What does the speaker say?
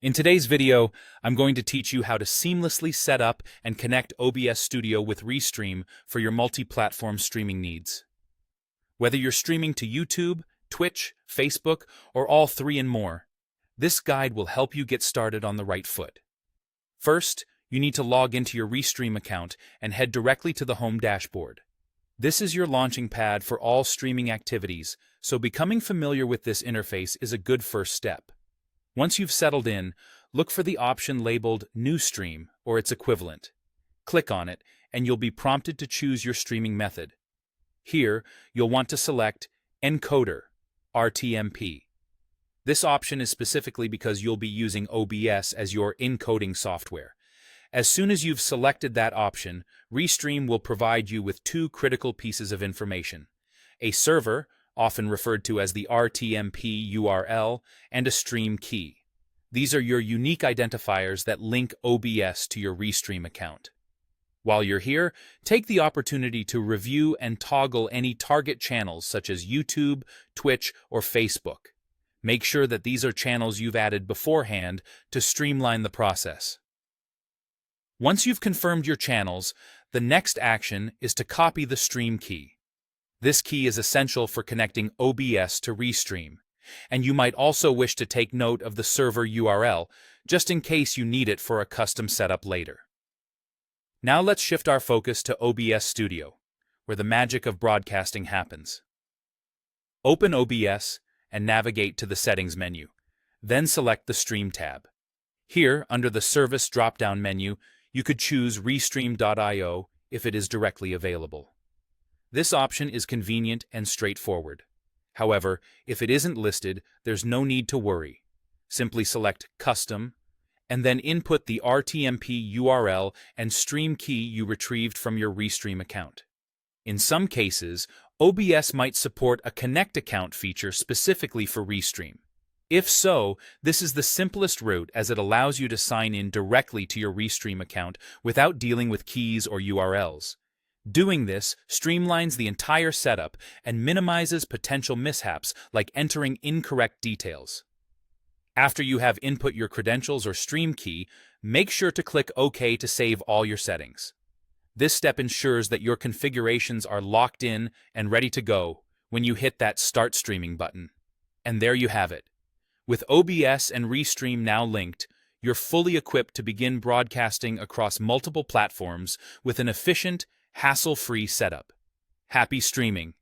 In today's video, I'm going to teach you how to seamlessly set up and connect OBS Studio with Restream for your multi-platform streaming needs. Whether you're streaming to YouTube, Twitch, Facebook, or all three and more, this guide will help you get started on the right foot. First, you need to log into your Restream account and head directly to the home dashboard. This is your launching pad for all streaming activities, so becoming familiar with this interface is a good first step. Once you've settled in, look for the option labeled New Stream or its equivalent. Click on it, and you'll be prompted to choose your streaming method. Here, you'll want to select Encoder, RTMP. This option is specifically because you'll be using OBS as your encoding software. As soon as you've selected that option, Restream will provide you with two critical pieces of information: a server, often referred to as the RTMP URL, and a stream key. These are your unique identifiers that link OBS to your Restream account. While you're here, take the opportunity to review and toggle any target channels such as YouTube, Twitch, or Facebook. Make sure that these are channels you've added beforehand to streamline the process. Once you've confirmed your channels, the next action is to copy the stream key. This key is essential for connecting OBS to Restream, and you might also wish to take note of the server URL, just in case you need it for a custom setup later. Now let's shift our focus to OBS Studio, where the magic of broadcasting happens. Open OBS and navigate to the Settings menu, then select the Stream tab. Here, under the Service drop-down menu, you could choose Restream.io if it is directly available. This option is convenient and straightforward. However, if it isn't listed, there's no need to worry. Simply select Custom, and then input the RTMP URL and stream key you retrieved from your Restream account. In some cases, OBS might support a Connect Account feature specifically for Restream. If so, this is the simplest route as it allows you to sign in directly to your Restream account without dealing with keys or URLs. Doing this streamlines the entire setup and minimizes potential mishaps like entering incorrect details. After you have input your credentials or stream key, make sure to click OK to save all your settings. This step ensures that your configurations are locked in and ready to go when you hit that Start Streaming button. And there you have it. With OBS and Restream now linked, you're fully equipped to begin broadcasting across multiple platforms with an efficient, hassle-free setup. Happy streaming!